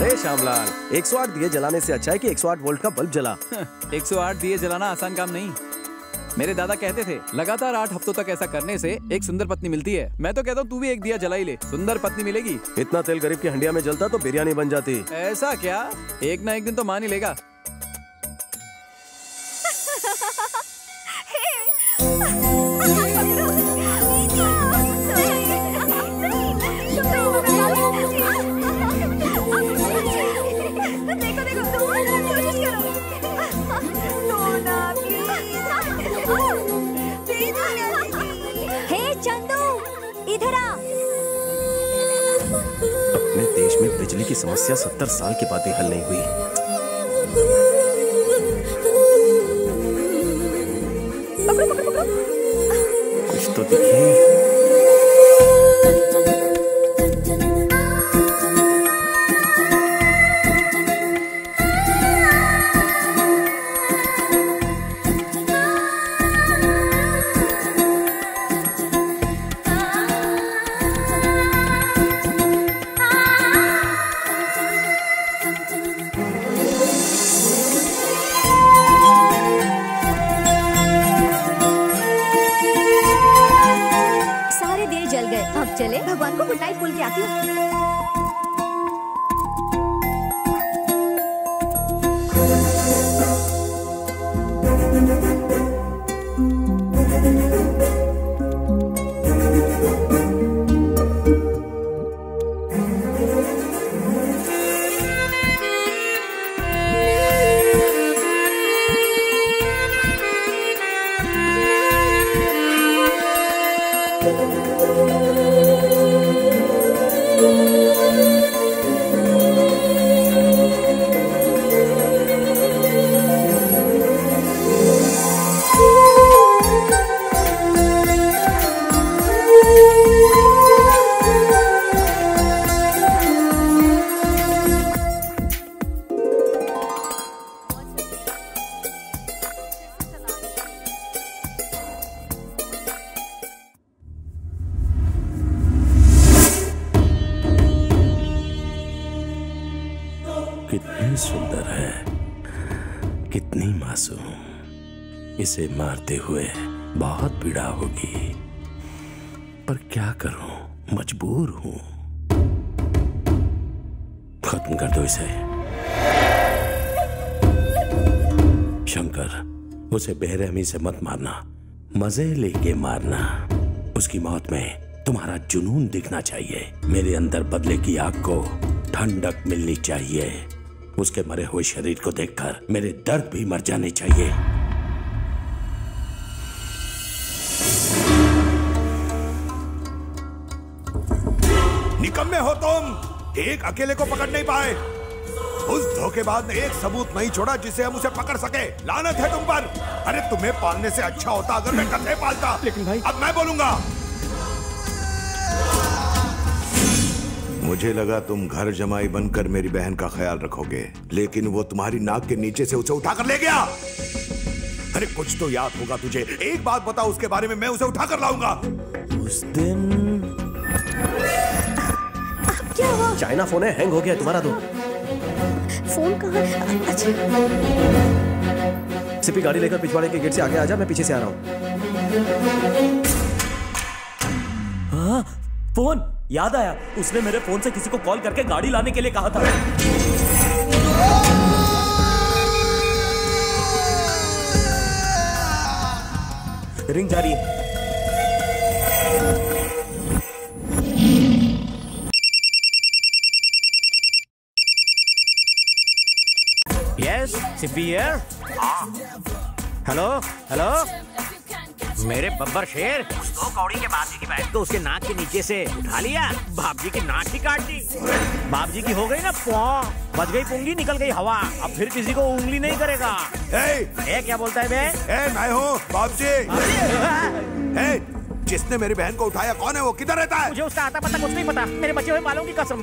अरे श्यामलाल, 108 दिए जलाने से अच्छा है कि 108 वोल्ट का बल्ब जला। 108 दिए जलाना आसान काम नहीं। मेरे दादा कहते थे लगातार 8 हफ्तों तक ऐसा करने से एक सुंदर पत्नी मिलती है। मैं तो कहता हूँ तू भी एक दिया जला ही ले, सुंदर पत्नी मिलेगी। इतना तेल गरीब की हंडिया में जलता तो बिरयानी बन जाती। ऐसा क्या? एक ना एक दिन तो मान ही लेगा। अपने देश में बिजली की समस्या 70 साल के बाद भी हल नहीं हुई। पकड़ो पकड़ो पकड़ो। कुछ तो दिखे। चले भगवान को गुड नाइट बोल के आती हूँ। कितनी सुंदर है, कितनी मासूम। इसे मारते हुए बहुत पीड़ा होगी, पर क्या करूं, मजबूर हूं। खत्म कर दो इसे। शंकर, उसे बेरहमी से मत मारना, मजे लेके मारना। उसकी मौत में तुम्हारा जुनून दिखना चाहिए। मेरे अंदर बदले की आग को ठंडक मिलनी चाहिए। उसके मरे हुए शरीर को देखकर मेरे दर्द भी मर जाने चाहिए। निकम्मे हो तुम, एक अकेले को पकड़ नहीं पाए। उस धोखेबाज ने एक सबूत नहीं छोड़ा जिसे हम उसे पकड़ सके। लानत है तुम पर। अरे तुम्हें पालने से अच्छा होता अगर मैं गधे पालता। लेकिन भाई, अब मैं बोलूंगा। मुझे लगा तुम घर जमाई बनकर मेरी बहन का ख्याल रखोगे, लेकिन वो तुम्हारी नाक के नीचे से उसे उठाकर ले गया। अरे कुछ तो याद होगा तुझे। एक बात बताओ उसके बारे में, मैं उसे उठाकर लाऊंगा। उस दिन क्या हुआ? चाइना फोन है, हैंग हो गया तुम्हारा तो। फोन कहाँ? अच्छा, सिपी गाड़ी लेकर पिछवाड़े के गेट से आगे आजा, मैं पीछे से आ रहा हूँ। हाँ, फोन याद आया। उसने मेरे फोन से किसी को कॉल करके गाड़ी लाने के लिए कहा था। रिंग जा रही है। Yes, Sippy here. Hello hello, मेरे बब्बर शेर, दो कौड़ी के बाप जी की बैठ को उसके नाक के नीचे से उठा लिया, बाप जी की नाक ही काट दी। बाप जी की हो गई ना पौ, बच गई पुंगी, निकल गई हवा। अब फिर किसी को उंगली नहीं करेगा। ए, क्या बोलता है बे? मैं हूँ बाप जी। जिसने मेरी बहन को उठाया कौन है वो? किधर रहता है? मुझे उसका आता पता कुछ नहीं पता, मेरे बचे हुए बालों की कसम।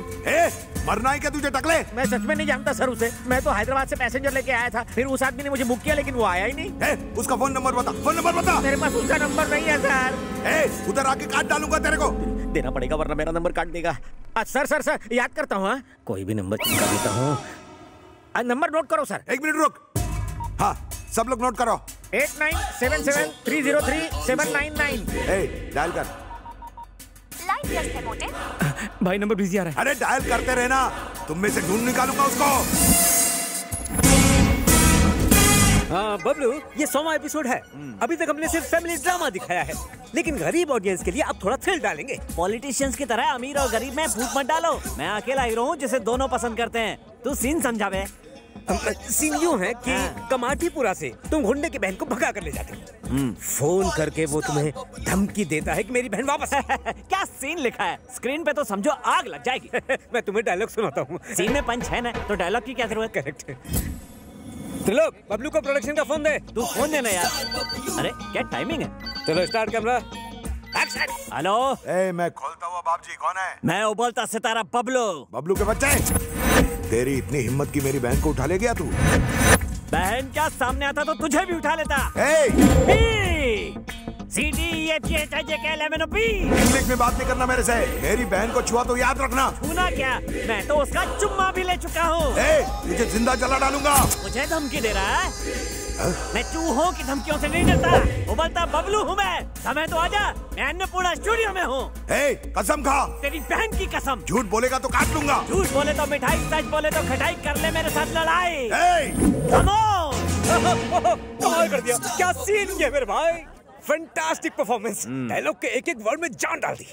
मरना है क्या तुझे टकले? मैं सच में नहीं जानता सर उसे। मैं तो हैदराबाद से पैसेंजर लेके आया था, फिर उस आदमी ने मुझे बुक किया लेकिन वो आया ही नहीं। उसका फोन नंबर बता, फोन नंबर बता। मेरे पास उसका नंबर नहीं है सर। उधर आके काट डालूंगा तेरे को। देना पड़ेगा वरना मेरा नंबर काट देगा। सर याद करता हूँ। कोई भी नंबर चिपका देता हूँ। नंबर नोट करो सर। 1 मिनट रुक। हाँ सब लोग नोट करो। 8977303799। डायल कर। लाइन व्यस्त है मोटे। भाई नंबर बिजी आ रहा है। अरे डायल करते रहना, तुम में से ढूंढ निकालूंगा उसको। हाँ बबलू, ये 100वां एपिसोड है। अभी तक हमने सिर्फ फैमिली ड्रामा दिखाया है, लेकिन गरीब ऑडियंस के लिए अब थोड़ा थ्रिल डालेंगे। पॉलिटिशियंस की तरह अमीर और गरीब में फूट मत डालो। मैं अकेला हीरो हूँ जिसे दोनों पसंद करते हैं। तू सीन समझा बे। सीन यूं है कि कमाटीपुरा से तुम गुंडे की बहन को भगा कर ले जाते हो। फोन करके वो तुम्हें धमकी देता है कि मेरी बहन वापस है। क्या सीन लिखा है स्क्रीन पे तो समझो आग लग जाएगी। मैं तुम्हें डायलॉग सुनाता हूँ। सीन में पंच है ना, तो डायलॉग की क्या जरूरत? करेक्ट। त्रिलोक, बबलू को प्रोडक्शन का फोन दे। तू फोन देना यार। अरे क्या टाइमिंग है। चलो स्टार्ट कैमरा एक्शन। हेलो मैं खोलता हुआ बाप जी, कौन है? मैं उबलता सितारा बबलू। बबलू के बच्चे, तेरी इतनी हिम्मत की मेरी बहन को उठा ले गया तू? बहन क्या सामने आता तो तुझे भी उठा लेता। इंग्लिश में बात नहीं करना मेरे से। मेरी बहन को छुआ तो याद रखना। छूना क्या, मैं तो उसका चुम्मा भी ले चुका हूँ। तुझे जिंदा जला डालूंगा। मुझे धमकी दे रहा है? मैं चूहों की धमकियों से नहीं डरता। उबलता बबलू हूँ मैं। समय तो आजा, मैं अन्नपूर्णा स्टूडियो में हूँ। कसम खा। तेरी बहन की कसम। झूठ बोलेगा तो काट लूंगा। झूठ बोले तो मिठाई, सच बोले तो खटाई। कर ले मेरे साथ लड़ाई। कमाल कर दिया। क्या सीन है मेरे भाई, फैंटास्टिक परफॉर्मेंस। डायलॉग के एक एक वर्ड में जान डाल दी।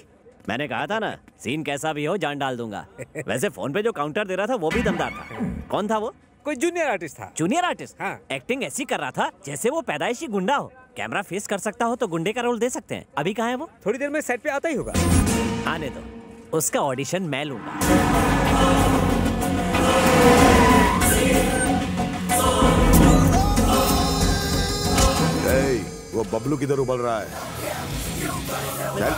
मैंने कहा था ना, सीन कैसा भी हो जान डाल दूंगा। वैसे फोन पे जो काउंटर दे रहा था वो भी दमदार था। कौन था वो? कोई जूनियर आर्टिस्ट था। Junior artist? हाँ। एक्टिंग ऐसी कर रहा था जैसे वो पैदाइशी गुंडा हो। कैमरा फेस कर सकता हो तो गुंडे का रोल दे सकते हैं। अभी कहाँ है वो? थोड़ी देर में सेट पे आता ही होगा। आने दो, उसका ऑडिशन मैं लूंगा। वो बबलू किधर उबल रहा है? चल।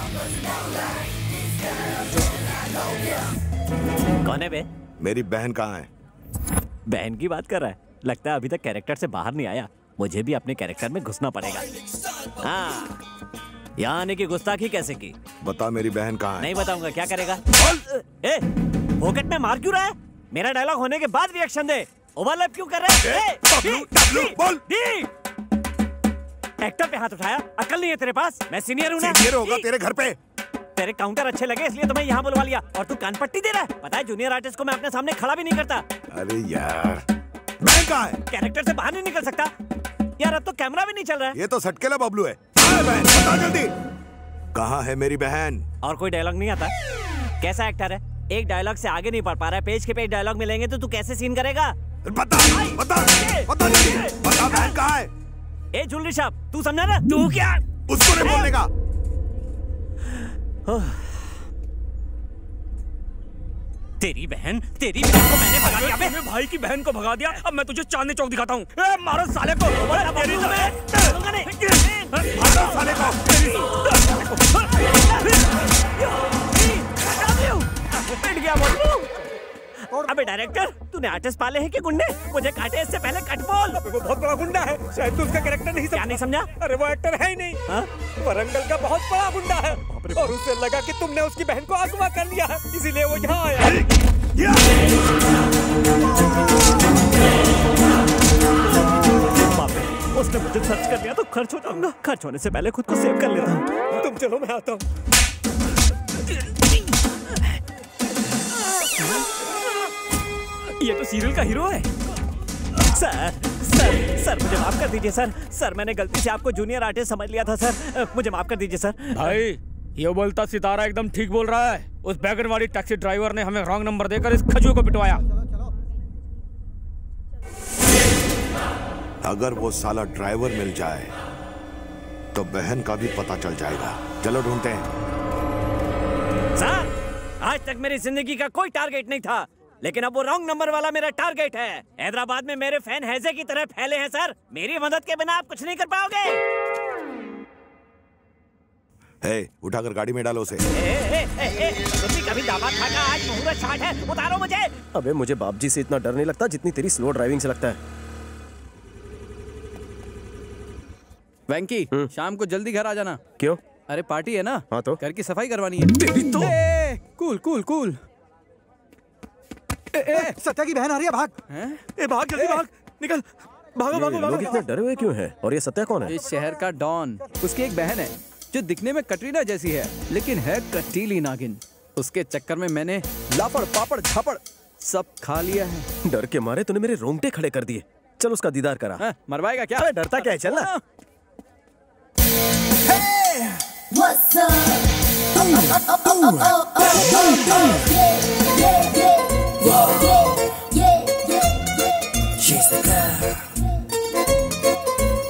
कौन है बे? मेरी बहन कहाँ है? बहन की बात कर रहा है? लगता है अभी तक कैरेक्टर से बाहर नहीं आया। मुझे भी अपने कैरेक्टर में घुसना पड़ेगा। हाँ, यहाँ आने की गुस्ताखी कैसे की? बता मेरी बहन कहाँ है? नहीं बताऊंगा। क्या करेगा? पॉकेट में मार क्यों रहा है? मेरा डायलॉग होने के बाद रिएक्शन दे। ओवरलैप क्यों कर रहे हैं? बोल। एक्टर पे हाथ उठाया, अकल नहीं है तेरे पास? मैं सीनियर हूँ ना। सीनियर होगा तेरे घर पे। तेरे काउंटर अच्छे लगे इसलिए तुम्हें यहाँ बुलवा लिया, और तू कान पट्टी दे रहा है। पता है जूनियर आर्टिस्ट को मैं अपने सामने खड़ा भी नहीं करता। अरे यार, बहन कहाँ है? कैरेक्टर से बाहर नहीं निकल सकता यार। अब तो कैमरा भी नहीं चल रहा है। ये तो सटकेला बबलू है। बहन बता जल्दी, कहाँ है मेरी बहन? और कोई डायलॉग नहीं आता? कैसा एक्टर है, एक डायलॉग से आगे नहीं बढ़ पा रहा है। पेज के पेज डायलॉग मिलेंगे तो तू कैसे सीन करेगा? बता जल्दी, बता बहन कहाँ है? ए जुलरी साहब, तू समझा ना? तू क्या उसको नहीं बोलने का? तेरी बहन को मैंने भगा दिया। मेरे भाई की बहन को भगा दिया। अब मैं तुझे चांदनी चौक दिखाता हूँ। मारो साले को। साले को। पिट गया बबलू। अबे डायरेक्टर, तूने आर्टिस्ट पाले हैं कि गुंडे? मुझे काटे इससे पहले कट बोल। वो बहुत बड़ा गुंडा है, शायद तू उसका कैरेक्टर नहीं समझा। क्या नहीं समझा? अरे वो एक्टर है ही नहीं। वरंगल का बहुत बड़ा गुंडा है, और उसे लगा कि तुमने उसकी बहन को अगवा कर लिया है, इसीलिए वो यहाँ आया। उसने मुझे सर्च कर लिया तो खर्च हो जाऊंगा। खर्च होने से पहले खुद को सेव कर लेता हूँ। तुम चलो, मैं आता हूँ। ये तो सीरियल का हीरो है। सर मुझे माफ कर दीजिए सर। मैंने गलती से आपको जूनियर आर्टिस्ट समझ लिया था सर। मुझे माफ कर दीजिए सर। भाई, ये बोलता सितारा एकदम ठीक बोल रहा है। उस बैगन वाली टैक्सी ड्राइवर ने हमें रॉन्ग नंबर देकर इस खजू को पिटवाया। अगर वो साला ड्राइवर मिल जाए तो बहन का भी पता चल जाएगा। चलो ढूंढते हैं। सर, आज तक मेरी जिंदगी का कोई टारगेट नहीं था, लेकिन अब वो रॉन्ग नंबर वाला मेरा टारगेट है। हैदराबाद में मेरे फैन हैजे की तरह फैले हैं सर। मेरी मदद के बिना आप कुछ नहीं कर पाओगे। उठाकर गाड़ी में डालो उसे। तुम भी कभी दामाद खाना, आज मुहूर्त स्टार्ट है, उतारो मुझे। अबे मुझे बाप जी से इतना डर नहीं लगता जितनी तेरी स्लो ड्राइविंग से लगता है। वेंकी, शाम को जल्दी घर आ जाना। क्यों? अरे पार्टी है ना। हाँ तो घर की सफाई करवानी है। तेरी तो कूल कूल कूल। सत्या की बहन आ रही है, भाग। ए भाग, जल्दी भाग, निकल, भागो भागो भागो। लोग इतने डरे हुए क्यों हैं? और ये सत्या कौन है? इस शहर का डॉन। उसकी एक बहन है जो दिखने में कटरीना जैसी है, लेकिन है कटीली नागिन। उसके चक्कर में मैंने लापड़ पापड़ झापड़ सब खा लिया है। डर के मारे तूने मेरे रोंगटे खड़े कर दिए। चल उसका दीदार करा। मरवाएगा क्या? अरे डरता क्या है, चल ना। What's up? She's the girl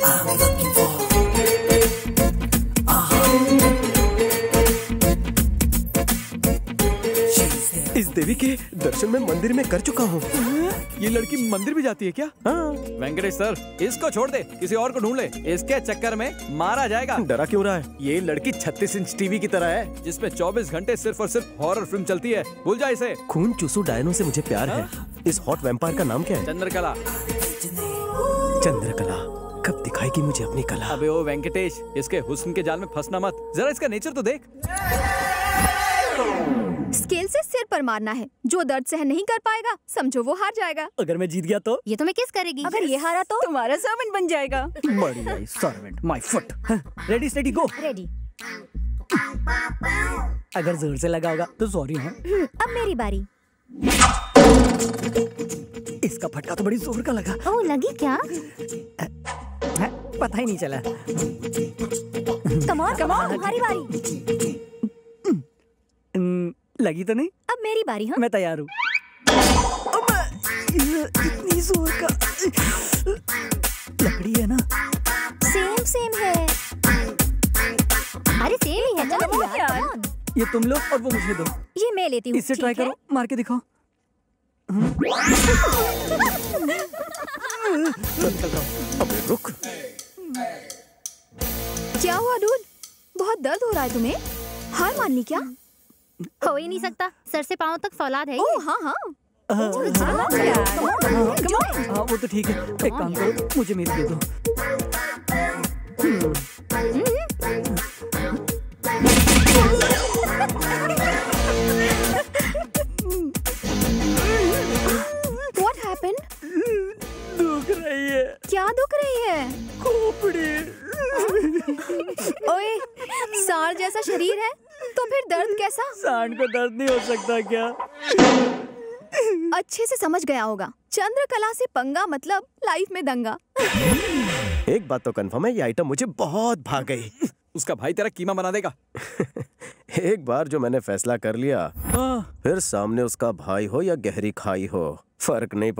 I'm looking for. इस देवी के दर्शन में मंदिर में कर चुका हूँ। ये लड़की मंदिर भी जाती है क्या? हाँ। वेंकटेश सर, इसको छोड़ दे, किसी और को ढूंढ ले। इसके चक्कर में मारा जाएगा। डरा क्यों रहा है? ये लड़की 36 इंच टीवी की तरह है, जिसमें 24 घंटे सिर्फ और सिर्फ हॉरर फिल्म चलती है। भूल जा इसे। खून चूसू डायनो से मुझे प्यार है। इस हॉट वैम्पायर का नाम क्या है? चंद्रकला। चंद्रकला कब दिखाएगी मुझे अपनी कला? अबे ओ वेंकटेश, इसके हुस्न के जाल में फंसना मत। जरा इसका नेचर तो देख। स्केल से सिर पर मारना है। जो दर्द सहन नहीं कर पाएगा समझो वो हार जाएगा। अगर मैं जीत गया तो? ये तुम्हें किस करेगी? अगर ये हारा तो तुम्हारा सर्वेंट बन जाएगा। बढ़िया, servant my foot. Ready steady go. Ready. अगर जोर से लगा होगा तो सॉरी। हाँ अब मेरी बारी। इसका फटका तो बड़ी जोर का लगा। ओह, लगी क्या? पता ही नहीं चला। कम ऑन तुम्हारी बारी। लगी तो नहीं? अब मेरी बारी। हाँ, मैं तैयार हूँ। इतनी जोर का लकड़ी है ना? सेम है। अरे सेम ही है। चलो यार। ये तुम लो और वो मुझे दो। ये मैं लेती हूँ। इससे ट्राई करो, मार के दिखाओ। अबे रुक। क्या हुआ दूध? बहुत दर्द हो रहा है तुम्हें? हार माननी क्या? हो ही नहीं सकता, सर से पांव तक फौलाद है। ओह हाँ हाँ। हाँ वो तो ठीक है। एक काम करो, मुझे मेरी दे दो। What happened? दुख रही है। क्या दुख रही है? खोपड़ी। ओए, सांड जैसा शरीर है तो फिर दर्द कैसा? सांड को दर्द नहीं हो सकता क्या? अच्छे से समझ गया होगा। चंद्रकला से पंगा मतलब लाइफ में दंगा। एक बात तो कंफर्म है, ये आइटम मुझे बहुत भाग गई। उसका भाई तेरा कीमा बना देगा। एक बार जो मैंने फैसला कर लिया, फिर सामने उसका भाई हो या गहरी खाई हो, फर्क नहीं पड़ता।